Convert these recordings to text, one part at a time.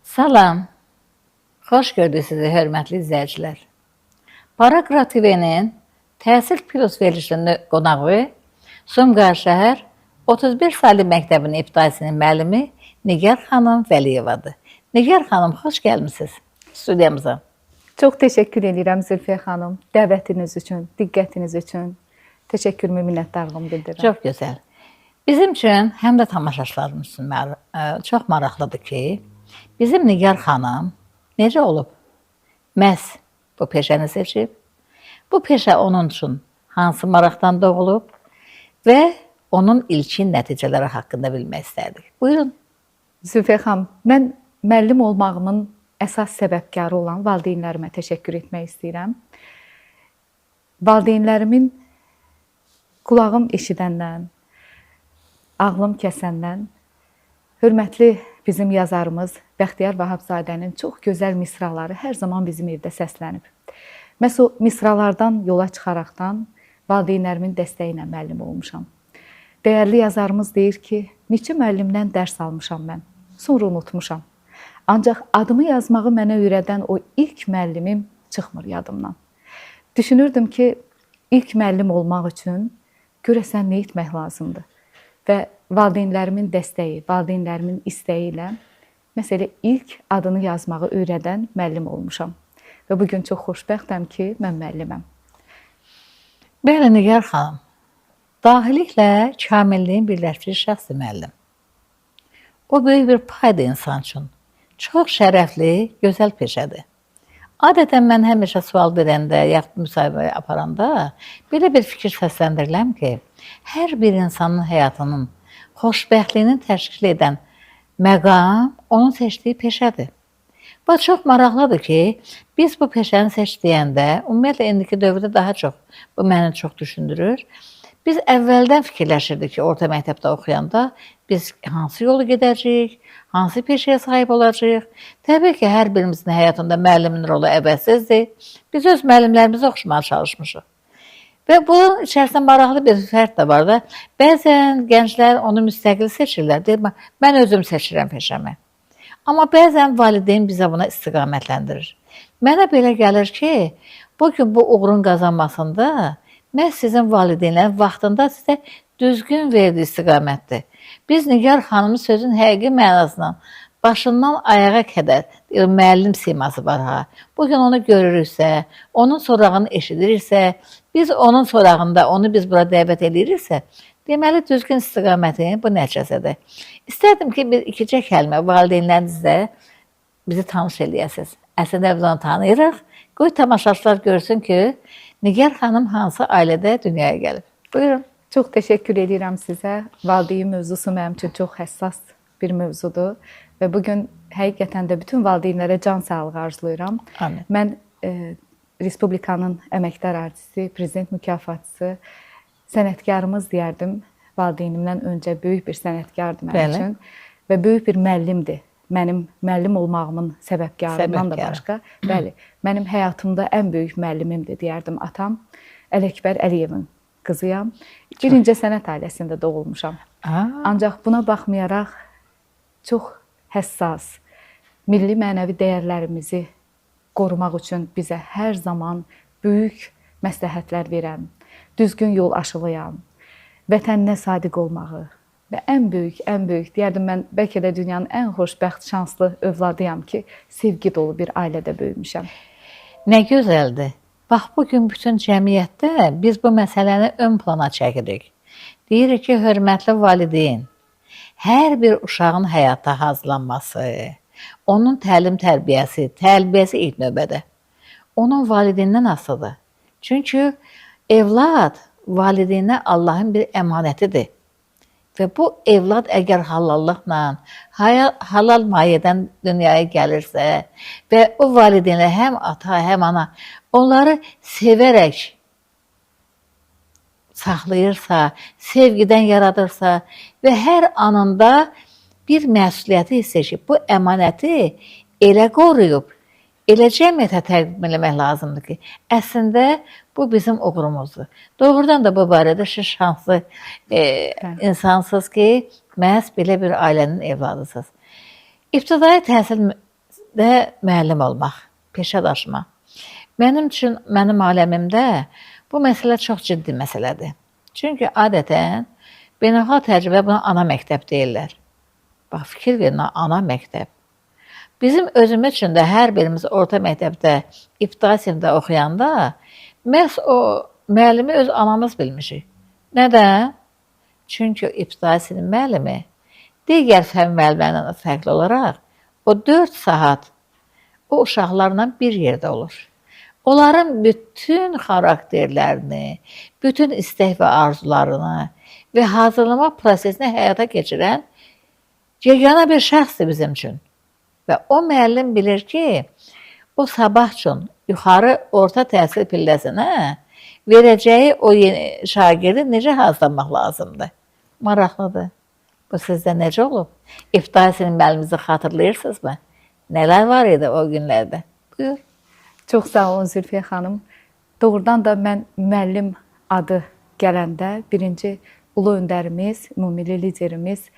Salam, xoş gördük sizi, hörmətli izləyicilər. Paragra TV-nin Təhsil Plus verilişinin qonağı Sumqayıt şəhər 31 saylı məktəbinin ibtidaisinin müəllimi Nigar xanım Vəliyevadır. Nigar xanım, xoş gəlmisiniz studiyamıza. Çox təşəkkür edirəm Zülfiyə xanım, dəvətiniz üçün, diqqətiniz üçün. Təşəkkürümü, minnətdarlığımı bildirirəm. Çox gözəl. Bizim üçün, həm də tamaşaçılarımız üçün çox maraqlıdır ki, bizim Nigar xanım necə olub? Məhz bu peşəni seçib. Bu peşə onun üçün hansı maraqdan doğulub və onun ilkin nəticələri haqqında bilmək istərdik. Buyurun. Zülfiyə xanım, mən müəllim olmağımın əsas səbəbkarı olan valideynlərimə təşəkkür etmək istəyirəm. Valideynlərimin qulağım eşidəndən, ağlım kəsəndən, hörmətli bizim yazarımız Bəxtiyar Vahabzadənin çox gözəl misraları hər zaman bizim evdə səslənib. Məhz o misralardan yola çıxaraqdan valideynlərimin dəstəyi ilə müəllim olmuşam. Dəyərli yazarımız deyir ki, neçə müəllimdən dərs almışam mən, sonra unutmuşam. Ancaq adımı yazmağı mənə öyrədən o ilk müəllimim çıxmır yadımdan. Düşünürdüm ki, ilk müəllim olmaq üçün görəsən nə etmək lazımdır? Və valideynlərimin dəstəyi, valideynlərimin istəyi ilə məsələ ilk adını yazmağı öyrədən müəllim olmuşam. Və bugün çox xoşbəxtəm ki, mən müəlliməm. Bəli, Nigar xanım, dahiliklə kamilliyin birləşdiyi şəxsi müəllim. O böyük bir paydır insan üçün. Çox şərəfli, gözəl peşədir. Adətən mən həmişə sual verəndə, yaxud müsahibə aparanda belə bir fikir səsləndirirəm ki, hər bir insanın həyatının xoşbəxtliyini təşkil edən məqam onun seçdiyi peşədir. Bu çox maraqlıdır ki, biz bu peşəni seçdiyəndə, ümumiyyətlə indiki dövrdə daha çox, bu məni çox düşündürür. Biz əvvəldən fikirləşirdik ki, orta məktəbdə oxuyanda biz hansı yolu gedəcəyik, hansı peşəyə sahib olacağıq. Təbii ki, hər birimizin həyatında müəllimin rolu əvəzsizdir. Biz öz müəllimlərimizi oxşamağa çalışmışıq. Və bunun içərisində maraqlı bir fərq də var da. Bəzən gənclər onu müstəqil seçirlər. Deyir, mən özüm seçirəm peşəmi. Amma bəzən valideyn bizə buna istiqamətləndirir. Mənə belə gəlir ki, bugün bu uğurun qazanmasında məhz sizin valideynlərin vaxtında sizə düzgün verdiyi istiqamətdir. Biz Nigar xanımın sözün həqiqi mənasından başından ayağa qədər müəllim siması var ha. Bugün onu görürüksə, onun sorağını eşidiriksə, biz onun sorağında onu biz bura dəvət ediriksə, deməli düzgün istiqamətin bu nəticəsidir. İstərdim ki, bir ikicə kəlmə valideynlərinizlə bizi tanış eləyəsiniz. Əslində biz onu tanıyırıq. Qoy tamaşaçılar görsün ki, Nigar xanım hansı ailədə dünyaya gəlib. Buyurun. Çox təşəkkür edirəm sizə. Valideyn mövzusu mənim üçün çox həssas bir mövzudur. Və bugün həqiqətən də bütün valideynlərə can sağlığı arzulayıram. Amin. Mən Respublikanın əməkdar artisti, prezident mükafatçısı, sənətkarımız deyərdim. Valideynimdən öncə böyük bir sənətkardır mənim üçün. Və böyük bir müəllimdir. Mənim müəllim olmağımın səbəbkarından da başqa. Bəli, mənim həyatımda ən böyük müəllimimdir deyərdim atam. Ələkbər Əliyevin qızıyam. Birinci sənət ailəsində doğulmuşam. Ancaq buna baxmayaraq çox həssas, milli mənəvi dəyərlərimizi qorumaq üçün bizə hər zaman böyük məsləhətlər verən, düzgün yol aşılayan, vətəninə sadiq olmağı və ən böyük, deyərdim mən bəlkə də dünyanın ən xoşbəxt, şanslı övladıyam ki, sevgi dolu bir ailədə böyümüşəm. Nə gözəldir. Bax, bugün bütün cəmiyyətdə biz bu məsələni ön plana çəkirik. Deyirik ki, hörmətli valideyn, hər bir uşağın həyata hazırlanması, onun təlim-tərbiyəsi ilk növbədə onun valideyndən asılıdır. Çünki evlad valideynə Allahın bir əmanətidir. Və bu evlad əgər halallıqla, halal mayədən dünyaya gəlirsə və o valideynlər həm ata, həm ana onları sevərək saxlayırsa, sevgidən yaradırsa və hər anında bir məsuliyyəti hiss edib, bu əmanəti elə qoruyub, elə cəmiyyətə təqdim eləmək lazımdır ki, əslində bu bizim uğurumuzdur. Doğrudan da bu barədə siz şanslı insansınız ki, məhz belə bir ailənin evladısınız. İbtidai təhsildə müəllim olmaq, peşə daşımaq. Mənim üçün, mənim aləmimdə bu məsələ çox ciddi məsələdir. Çünki adətən beynəlxalq təcrübə buna ana məktəb deyirlər. Bax, fikir verin, ana məktəb. Bizim özümüz üçün də hər birimiz orta məktəbdə, ibtidai sinifdə oxuyanda məhz o müəllimi öz anamız bilmişik. Nədən? Çünki ibtidai sinif müəllimi digər fənn müəllimlərindən fərqli olaraq o 4 saat o uşaqlarla bir yerdə olur. Onların bütün xarakterlərini, bütün istək və arzularını və hazırlama prosesini həyata keçirən yeganə bir şəxsdir bizim üçün. Və o müəllim bilir ki, o sabah üçün yuxarı orta təhsil pilləsinə verəcəyi o şagirdi necə hazırlamaq lazımdır. Maraqlıdır. Bu sizdə necə olub? İbtidai sinif müəllimimizi xatırlayırsınızmı? Nələr var idi o günlərdə? Buyur. Çox sağ olun Zülfiyə xanım. Doğrudan da mən müəllim adı gələndə birinci ulu öndərimiz, ümumilli liderimiz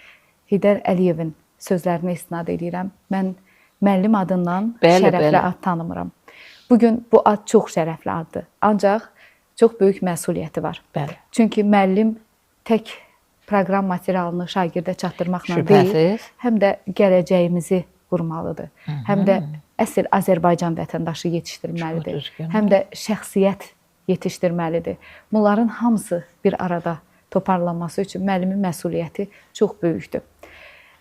Heydər Əliyevin sözlərinə istinad edirəm. Mən müəllim adından şərəfli ad tanımıram. Bugün bu ad çox şərəfli addır. Ancaq çox böyük məsuliyyəti var. Bəli. Çünki müəllim tək proqram materialını şagirdə çatdırmaqla deyil, həm də gələcəyimizi qurmalıdır. Həm də əsl Azərbaycan vətəndaşı yetişdirməlidir. Həm də şəxsiyyət yetişdirməlidir. Bunların hamısı bir arada toparlanması üçün müəllimin məsuliyyəti çox böyükdür.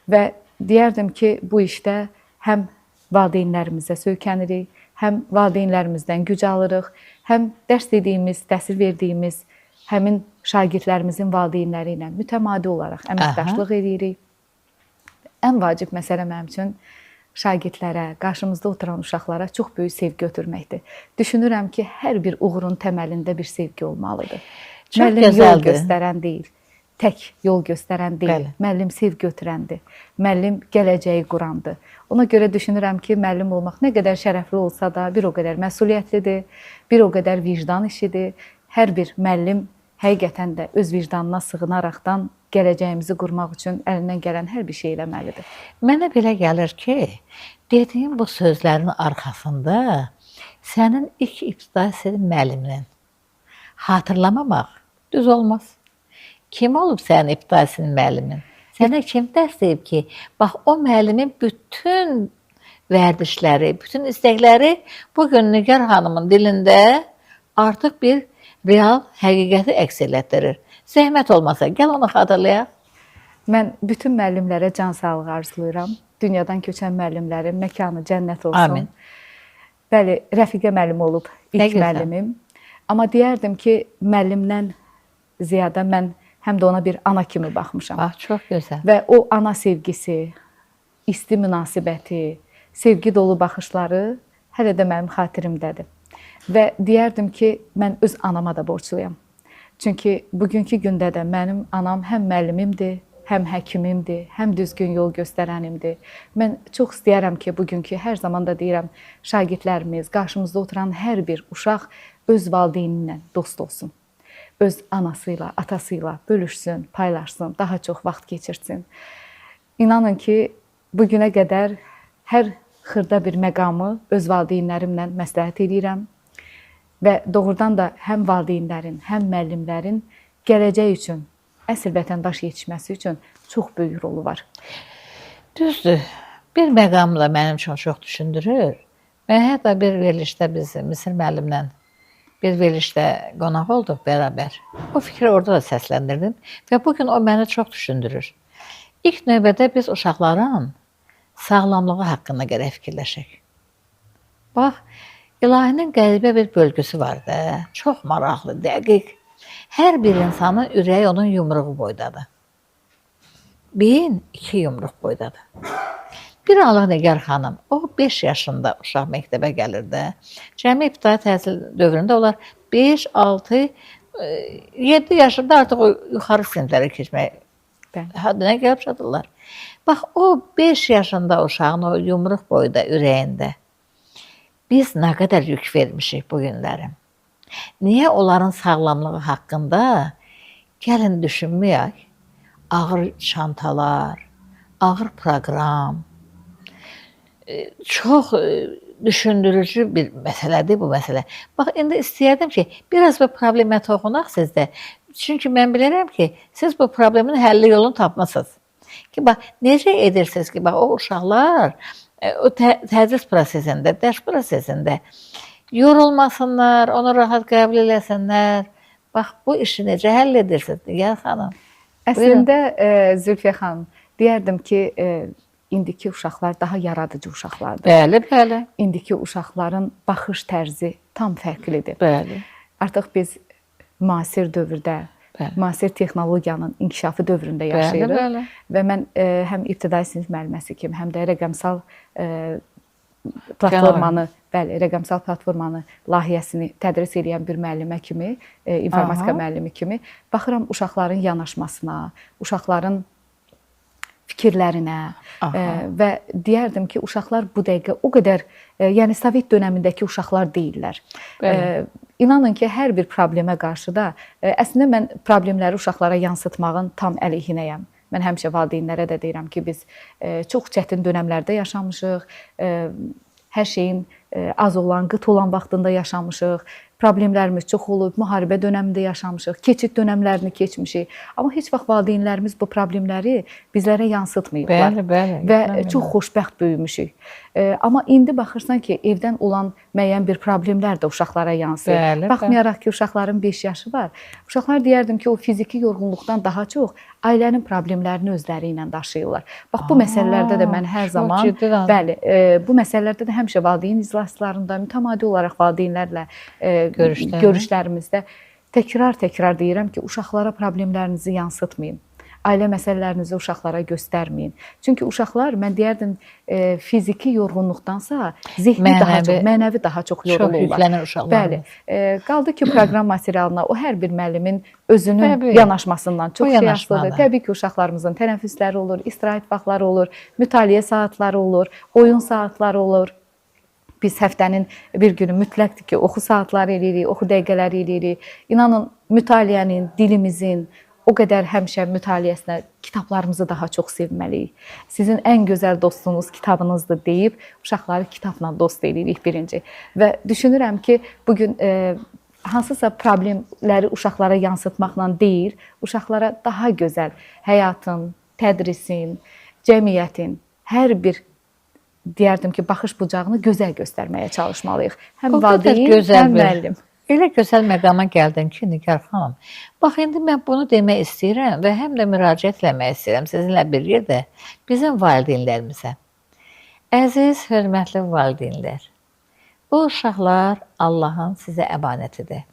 Və deyərdim ki, bu işdə həm valideynlərimizə söykənirik, həm valideynlərimizdən güc alırıq, həm dərs dediyimiz, təhsil verdiyimiz həmin şagirdlərimizin valideynləri ilə mütəmadi olaraq əməkdaşlıq edirik. Ən vacib məsələ mənim üçün şagirdlərə, qarşımızda oturan uşaqlara çox böyük sevgi ötürməkdir. Düşünürəm ki, hər bir uğurun təməlində bir sevgi olmalıdır. Müəllim yol göstərən deyil, tək yol göstərən deyil, müəllim sevgi ötürəndir, müəllim gələcəyi qurandır. Ona görə düşünürəm ki, müəllim olmaq nə qədər şərəfli olsa da bir o qədər məsuliyyətlidir, bir o qədər vicdan işidir. Hər bir müəllim həqiqətən də öz vicdanına sığınaraqdan gələcəyimizi qurmaq üçün əlindən gələn hər bir şey eləməlidir. Mənə belə gəlir ki, dediyin bu sözlərin arxasında sənin ilk ibtidai sinif müəlliminin xatırlamamaq düz olmaz. Kim olub sənin ibtidai sinif müəllimin? Sənə kim dərs deyib ki, bax o müəllimin bütün vərdişləri, bütün istəkləri bugün Nigar xanımın dilində artıq bir real həqiqəti əks elətdirir. Zəhmət olmasa, gəl onu xatırlayaq. Mən bütün müəllimlərə can sağlığı arzulayıram. Dünyadan köçən müəllimlərin məkanı cənnət olsun. Amin. Bəli, Rəfiqə müəllim olub ilk müəllimim. Amma deyərdim ki, müəllimdən ziyadə mən həm də ona bir ana kimi baxmışam. Çox gözəl. Və o ana sevgisi, isti münasibəti, sevgi dolu baxışları hələ də mənim xatirimdədir. Və deyərdim ki, mən öz anama da borcluyam. Çünki bugünkü gündə də mənim anam həm müəllimimdir, həm həkimimdir, həm düzgün yol göstərənimdir. Mən çox istəyərəm ki, bugünkü hər zaman da deyirəm, şagirdlərimiz, qarşımızda oturan hər bir uşaq öz valideyninlə dost olsun. Öz anasıyla, atasıyla bölüşsün, paylaşsın, daha çox vaxt keçirsin. İnanın ki, bugünə qədər hər xırda bir məqamı öz valideynlərimlə məsləhət edirəm və doğrudan da həm valideynlərin, həm müəllimlərin gələcək üçün, əsl vətəndaş yetişməsi üçün çox böyük rolu var. Düzdür. Bir məqam da mənim üçün çox düşündürür. Mən hətta bir verilişdə biz Misir müəllimlə bir verilişdə qonaq olduq bərabər. O fikri orada da səsləndirdim və bugün o məni çox düşündürür. İlk növbədə biz uşaqların sağlamlığı haqqında gərək fikirləşək. Bax, ilahinin qəribə bir bölgüsü var da, çox maraqlı, dəqiq. Hər bir insanın ürəyi onun yumruğu boydadır. Beyin 2 yumruq boydadır. Bir Allah Nigar xanım, o 5 yaşında uşaq məktəbə gəlir də. Cəmi ibtidai təhsil dövründə onlar 5, 6, 7 yaşında artıq o yuxarı siniflərə keçmək həddinə gəlib çatırlar. Bax, o 5 yaşında uşağın o yumruq boyda ürəyində biz nə qədər yük vermişik bu günləri? Niyə onların sağlamlığı haqqında gəlin düşünməyək? Ağır çantalar, ağır proqram, çox düşündürücü bir məsələdir bu məsələ. Bax, indi istəyərdim ki, biraz bu problemə toxunaq sizdə. Çünki mən bilirəm ki, siz bu problemin həlli yolunu tapmısınız. Ki, bax, necə edirsiniz ki, bax, o uşaqlar o tədris prosesində, dərs prosesində yorulmasınlar, onu rahat qəbul eləsinlər. Bax, bu işi necə həll edirsiniz, Nigar xanım? Əslində, Zülfiyə xanım, deyərdim ki, indiki uşaqlar daha yaradıcı uşaqlardır. Bəli, bəli. İndiki uşaqların baxış tərzi tam fərqlidir. Bəli. Artıq biz müasir dövrdə, müasir texnologiyanın inkişafı dövründə yaşayırıq. Bəli, bəli. Və mən həm ibtidai sinif müəlliməsi kimi, həm də rəqəmsal platformanı, bəli, rəqəmsal platformanı layihəsini tədris edən bir müəllimə kimi, informatika müəllimi kimi baxıram uşaqların yanaşmasına, uşaqların fikirlərinə və deyərdim ki, uşaqlar bu dəqiqə o qədər, yəni Sovet dönəmindəki uşaqlar deyirlər. İnanın ki, hər bir problemə qarşı da, əslində mən problemləri uşaqlara yansıtmağın tam əleyhinəyəm. Mən həmişə valideynlərə də deyirəm ki, biz çox çətin dönəmlərdə yaşamışıq, hər şeyin az olan, qıt olan vaxtında yaşamışıq, problemlərimiz çox olub, müharibə dönəmində yaşamışıq, keçid dönəmlərini keçmişik. Amma heç vaxt valideynlərimiz bu problemləri bizlərə yansıtmayıblar. Bəli, bəli. Və çox xoşbəxt böyümüşük. Amma indi baxırsan ki, evdən olan müəyyən bir problemlər də uşaqlara yansıyır. Bəli, baxmayaraq ki, uşaqların 5 yaşı var. Uşaqlar deyərdim ki, o fiziki yorğunluqdan daha çox ailənin problemlərini özləri ilə daşıyırlar. Bax, bu məsələlərdə də mən hər zaman, bəli, bu məsələlərdə də həmişə valideyn iclaslarında, mütəmadi olaraq valideynlərlə görüşlərimizdə təkrar deyirəm ki, uşaqlara problemlərinizi yansıtmayın. Ailə məsələlərinizi uşaqlara göstərməyin. Çünki uşaqlar, mən deyərdim, fiziki yorğunluqdansa zehni daha çox, mənəvi daha çox yorulurlar. Çox yüklənir uşaqlar. Bəli. Qaldı ki, proqram materialına o hər bir müəllimin özünün yanaşmasından çox şey asılıdır. Təbii ki, uşaqlarımızın tənəffüsləri olur, istirahət vaxtları olur, mütaliə saatları olur, oyun saatları olur. Biz həftənin bir günü mütləqdir ki, oxu saatları eləyirik, oxu dəqiqələri eləyirik. İnanın, mütaliənin, dilimizin o qədər həmişə mütaliəsinə kitablarımızı daha çox sevməliyik. Sizin ən gözəl dostunuz kitabınızdır deyib, uşaqları kitabla dost eləyirik birinci. Və düşünürəm ki, bugün hansısa problemləri uşaqlara yansıtmaqla deyil, uşaqlara daha gözəl həyatın, tədrisin, cəmiyyətin hər bir deyərdim ki, baxış bucağını gözəl göstərməyə çalışmalıyıq. Həm valideyn, həm müəllim. Elə gözəl məqama gəldin ki, Nigar xanım. Bax, indi mən bunu demək istəyirəm və həm də müraciət etmək istəyirəm sizinlə bir yerdə bizim valideynlərimizə. Əziz, hörmətli valideynlər, bu uşaqlar Allahın sizə əmanətidir.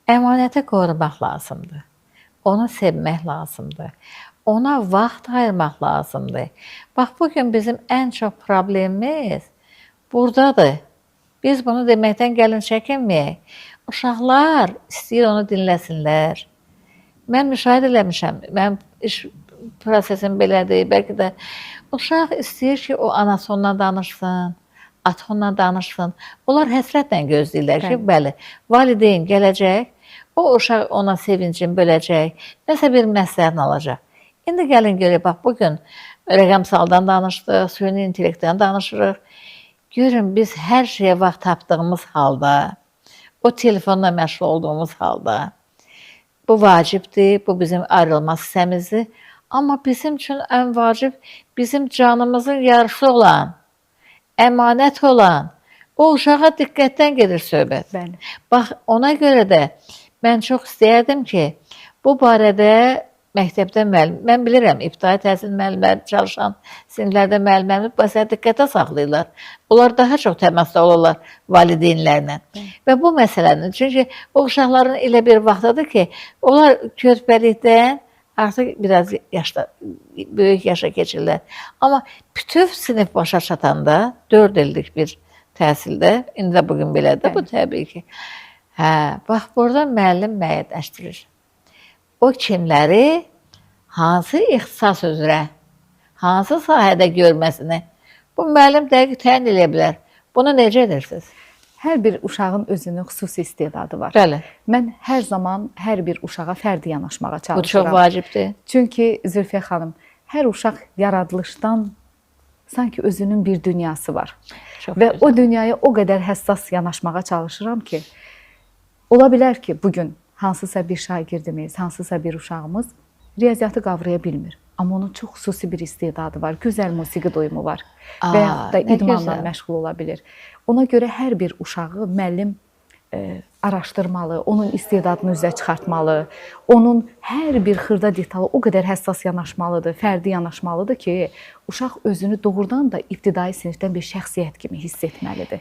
Əmanəti qorumaq lazımdır. Onu sevmək lazımdır. Ona vaxt ayırmaq lazımdır. Bax, bugün bizim ən çox problemimiz buradadır. Biz bunu deməkdən gəlin çəkinməyək. Uşaqlar istəyir onu dinləsinlər. Mən müşahidə eləmişəm. Mən iş prosesim belədir. Bəlkə də uşaq istəyir ki, o anası onunla danışsın, ata onunla danışsın. Onlar həsrətlə gözləyirlər ki, bəli, valideyn gələcək, o uşaq ona sevincini böləcək, nəsə bir məsləhət alacaq. İndi gəlin görək, bax, bugün rəqəmsaldan danışdıq, süni intellektdən danışırıq. Görün, biz hər şeyə vaxt tapdığımız halda, o telefonla məşğul olduğumuz halda, bu vacibdir, bu bizim ayrılmaz hissəmizdir. Amma bizim üçün ən vacib, bizim canımızın yarısı olan, əmanət olan, o uşağa diqqətdən gedir söhbət. Bəli. Bax, ona görə də mən çox istəyərdim ki, bu barədə məktəbdə müəllim, mən bilirəm, ibtidai təhsil müəllimləri çalışan siniflərdə müəllimlərimiz bəzən diqqətə saxlayırlar. Onlar daha çox təmasda olurlar valideynlərlə. Və bu məsələnin, çünki o uşaqların elə bir vaxtıdır ki, onlar körpəlikdən artıq biraz yaşda, böyük yaşa keçirlər. Amma bütöv sinif başa çatanda, 4 illik bir təhsildə, indi də bugün belədir, bu təbii ki. Bax, burada müəllim müəyyənləşdirir. O kimləri hansı ixtisas üzrə, hansı sahədə görməsini bu müəllim dəqiq təyin edə bilər. Bunu necə edirsiniz? Hər bir uşağın özünün xüsusi istedadı var. Bəli. Mən hər zaman hər bir uşağa fərdi yanaşmağa çalışıram. Bu çox vacibdir. Çünki Zülfiyə xanım, hər uşaq yaradılışdan sanki özünün bir dünyası var. Çox Və gözəl. o dünyaya o qədər həssas yanaşmağa çalışıram ki, ola bilər ki, bugün hansısa bir şagirdimiz, hansısa bir uşağımız riyaziyyatı qavraya bilmir. Amma onun çox xüsusi bir istedadı var, gözəl musiqi duyumu var və yaxud da nə idmanla gözəl. məşğul ola bilir. Ona görə hər bir uşağı müəllim araşdırmalı, onun istedadını üzə çıxartmalı, onun hər bir xırda detalı o qədər həssas yanaşmalıdır, fərdi yanaşmalıdır ki, uşaq özünü doğrudan da ibtidai sinifdən bir şəxsiyyət kimi hiss etməlidir.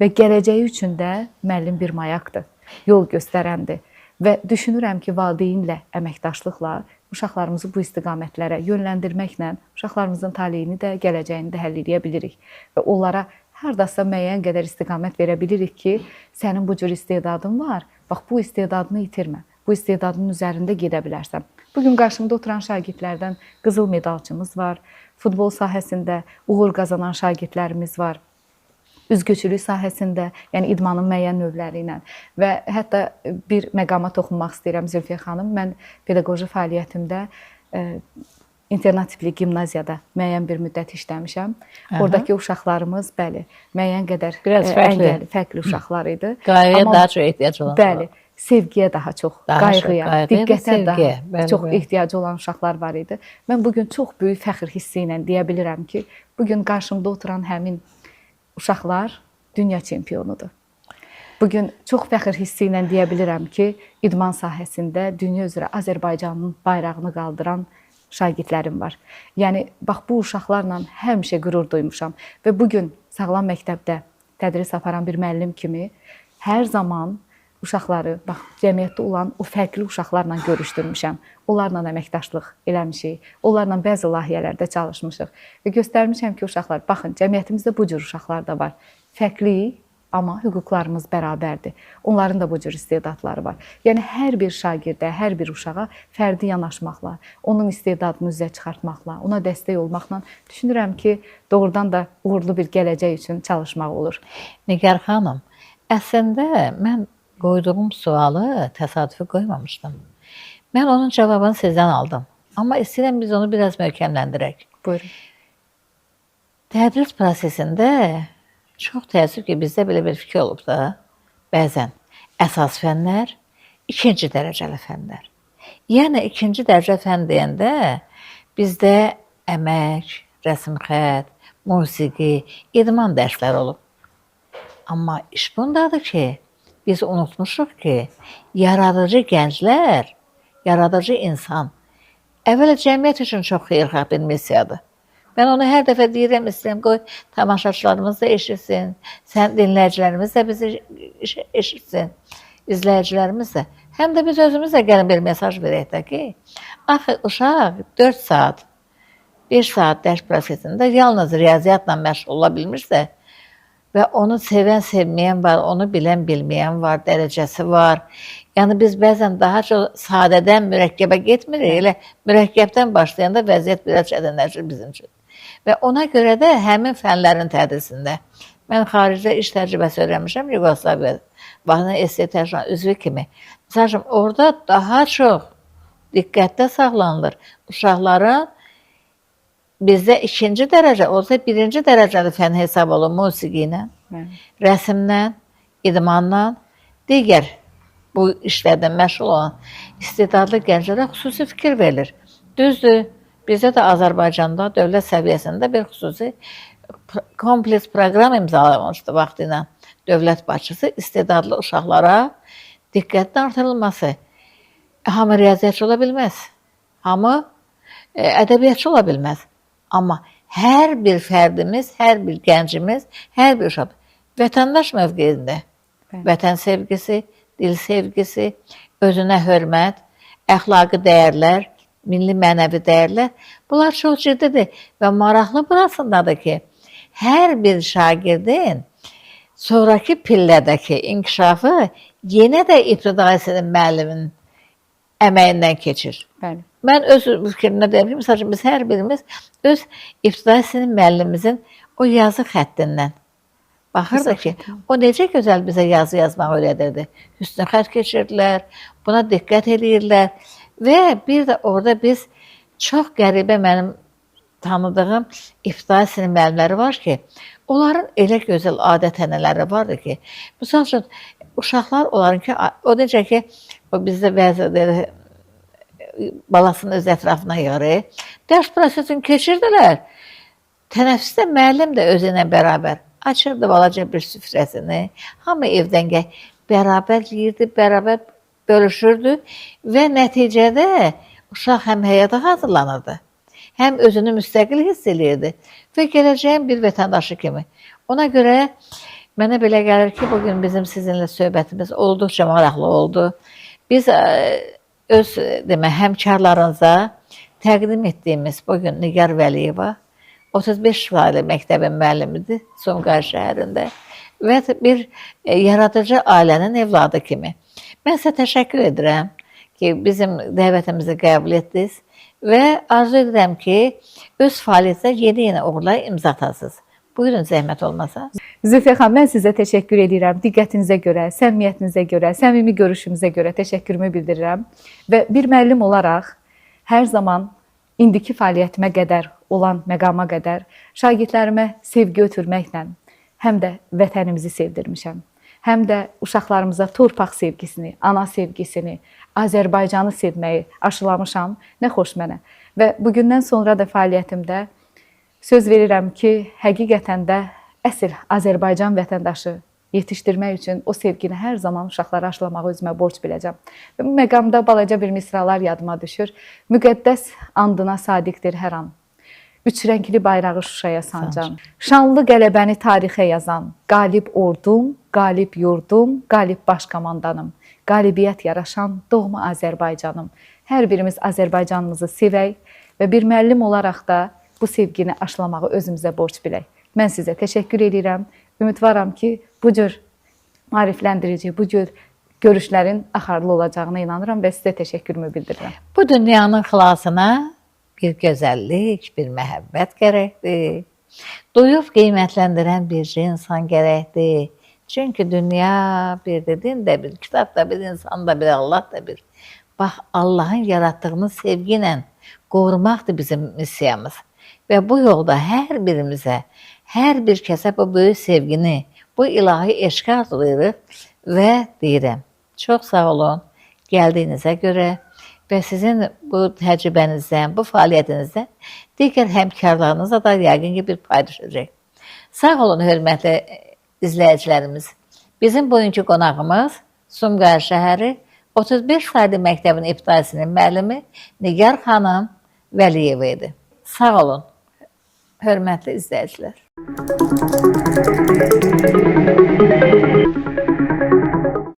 Və gələcəyi üçün də müəllim bir mayaqdır, yol göstərəndir. Və düşünürəm ki, valideynlə əməkdaşlıqla uşaqlarımızı bu istiqamətlərə yönləndirməklə uşaqlarımızın taleyini də, gələcəyini də həll edə bilirik. Və onlara hardasa müəyyən qədər istiqamət verə bilirik ki, sənin bu cür istedadın var, bax bu istedadını itirmə, bu istedadının üzərində gedə bilərsən. Bugün qarşımda oturan şagirdlərdən qızıl medalçımız var, futbol sahəsində uğur qazanan şagirdlərimiz var. Üzgüçülük sahəsində, yəni idmanın müəyyən növləri ilə və hətta bir məqama toxunmaq istəyirəm Zülfiyə xanım. Mən pedaqoji fəaliyyətimdə internat tipli gimnaziyada müəyyən bir müddət işləmişəm. Oradakı uşaqlarımız, bəli, müəyyən qədər fərqli uşaqlar idi. Qayğıya daha çox ehtiyac olan. Bəli, sevgiyə daha çox, qayğıya, diqqətə daha çox ehtiyacı olan uşaqlar var idi. Mən bugün çox böyük fəxr hissi ilə deyə bilirəm ki, bugün qarşımda oturan həmin uşaqlar dünya çempionudur. Bugün çox fəxr hissi ilə deyə bilirəm ki, idman sahəsində dünya üzrə Azərbaycanın bayrağını qaldıran şagirdlərim var. Yəni, bax, bu uşaqlarla həmişə qürur duymuşam. Və bugün sağlam məktəbdə tədris aparan bir müəllim kimi hər zaman uşaqları, bax, cəmiyyətdə olan o fərqli uşaqlarla görüşdürmüşəm. Onlarla əməkdaşlıq eləmişik, onlarla bəzi layihələrdə çalışmışıq. Və göstərmişəm ki, uşaqlar, baxın, cəmiyyətimizdə bu cür uşaqlar da var. Fərqliyik, amma hüquqlarımız bərabərdir. Onların da bu cür istedadları var. Yəni, hər bir şagirdə, hər bir uşağa fərdi yanaşmaqla, onun istedadını üzə çıxartmaqla, ona dəstək olmaqla düşünürəm ki, doğrudan da uğurlu bir gələcək üçün çalışmaq olur. Nigar xanım, əslində mən qoyduğum sualı təsadüfi qoymamışdım. Mən onun cavabını sizdən aldım. Amma istəyirəm biz onu biraz möhkəmləndirək. Buyurun. Tədris prosesində çox təəssüf ki, bizdə belə bir fikir olub da, bəzən əsas fənlər, ikinci dərəcəli fənlər. Yəni, ikinci dərəcə fən deyəndə bizdə əmək, rəsm xət, musiqi, idman dərsləri olub. Amma iş bundadır ki, biz unutmuşuq ki, yaradıcı gənclər, yaradıcı insan əvvəla cəmiyyət üçün çox xeyirxah bir missiyadır. Mən onu hər dəfə deyirəm, istəyirəm, qoy tamaşaçılarımız da eşitsin, dinləyicilərimiz də bizi eşitsin, izləyicilərimiz də. Həm də biz özümüz də gəlin bir mesaj verək də ki, axı uşaq 4 saat, 1 saat dərs prosesində yalnız riyaziyyatla məşğul ola bilmirsə və onu sevən, sevməyən var, onu bilən, bilməyən var, dərəcəsi var. Yəni, biz bəzən daha çox sadədən mürəkkəbə getmirik, elə mürəkkəbdən başlayanda vəziyyət biraz çətinləşir bizim üçün. Və ona görə də həmin fənlərin tədrisində, mən xaricdə iş təcrübəsi öyrənmişəm, Yugoslaviyada, vaxtında STT üzvü kimi. Məsələn, orada daha çox diqqətdə saxlanılır. Uşaqların bizdə ikinci dərəcə, olsa birinci dərəcəli fən hesab olun musiqi ilə, rəsmlə, idmanla, digər bu işlərdən məşğul olan istedadlı gənclərə xüsusi fikir verilir. Düzdür, bizdə də Azərbaycanda dövlət səviyyəsində bir xüsusi kompleks proqram imzalamışdı vaxtı ilə dövlət başçısı istedadlı uşaqlara diqqətin artırılması. Hamı riyaziyyatçı ola bilməz, hamı ədəbiyyatçı ola bilməz. Amma hər bir fərdimiz, hər bir gəncimiz, hər bir uşaq vətəndaş mövqeyində, vətən sevgisi, dil sevgisi, özünə hörmət, əxlaqi dəyərlər, milli mənəvi dəyərlər, bunlar çox ciddidir və maraqlı burasındadır ki, hər bir şagirdin sonraki pillədəki inkişafı yenə də ibtidai sinif müəllimin əməyindən keçir. Bəli. Mən öz fikrimdə deyim ki, məsələn, biz hər birimiz öz ibtidai sinif müəllimimizin o yazı xəttindən Baxırdı ki, o necə gözəl bizə yazı yazmaq öyrədirdi. Hüsnü xətt keçirdilər, buna diqqət edirlər və bir də orada biz çox qəribə mənim tanıdığım ibtidai sinif müəllimləri var ki, onların elə gözəl adət-ənənələri vardı ki, misal üçün uşaqlar onlarınki, o necə ki, o bizdə bəzi balasının öz ətrafına yığır, dərs prosesini keçirdilər. Tənəffüsdə müəllim də özü ilə bərabər açırdı balaca bir süfrəsini, hamı evdən bərabər yeyirdi, bərabər bölüşürdü və nəticədə uşaq həm həyata hazırlanırdı, həm özünü müstəqil hiss edirdi və gələcəyin bir vətəndaşı kimi. Ona görə mənə belə gəlir ki, bugün bizim sizinlə söhbətimiz olduqca maraqlı oldu. Biz öz həmkarlarınıza təqdim etdiyimiz bugün Nigar Vəliyeva 35 saylı məktəbin müəllimidir Sumqayıt şəhərində və bir yaradıcı ailənin evladı kimi. Mən sizə təşəkkür edirəm ki, bizim dəvətimizi qəbul etdiniz və arzu edirəm ki, öz fəaliyyətinizə yeni uğurlar imza atasınız. Buyurun, zəhmət olmasa. Zülfiyə xanım, mən sizə təşəkkür edirəm. Diqqətinizə görə, səmimiyyətinizə görə, səmimi görüşümüzə görə təşəkkürümü bildirirəm. Və bir müəllim olaraq hər zaman indiki fəaliyyətimə qədər olan məqama qədər şagirdlərimə sevgi ötürməklə həm də vətənimizi sevdirmişəm. Həm də uşaqlarımıza torpaq sevgisini, ana sevgisini, Azərbaycanı sevməyi aşılamışam. Nə xoş mənə. Və bugündən sonra da fəaliyyətimdə söz verirəm ki, həqiqətən də əsl Azərbaycan vətəndaşı yetişdirmək üçün o sevgini hər zaman uşaqlara aşılamağı özümə borc biləcəm. Və bu məqamda balaca bir misralar yadıma düşür. Müqəddəs andına sadiqdir hər an. Üç rəngli bayrağı Şuşaya sancan. Şanlı qələbəni tarixə yazan. Qalib ordum, qalib yurdum, qalib başkomandanım. Qalibiyyət yaraşan doğma Azərbaycanım. Hər birimiz Azərbaycanımızı sevək və bir müəllim olaraq da bu sevgini aşılamağı özümüzə borc bilək. Mən sizə təşəkkür edirəm. Ümidvaram ki, bu cür maarifləndirici, bu cür görüşlərin axarlı olacağına inanıram və sizə təşəkkürümü bildirirəm. Bu dünyanın xilasına bir gözəllik, bir məhəbbət gərəkdir. Duyub qiymətləndirən bir insan gərəkdir. Çünki dünya bir dedin də bir, kitab da bir, insan da bir, Allah da bir. Bax, Allahın yaratdığını sevgi ilə qorumaqdır bizim missiyamız. Və bu yolda hər birimizə, hər bir kəsə bu böyük sevgini, bu ilahi eşqi arzulayırıq və deyirəm, çox sağ olun gəldiyinizə görə və sizin bu təcrübənizdən, bu fəaliyyətinizdən digər həmkarlarınızla da yəqin ki, bir pay düşəcək. Sağ olun, hörmətli izləyicilərimiz. Bizim bugünkü qonağımız Sumqayıt şəhəri 35 saylı məktəbin ibtidai sinif müəllimi Nigar xanım Vəliyeva idi. Sağ olun, hörmətli izləyicilər.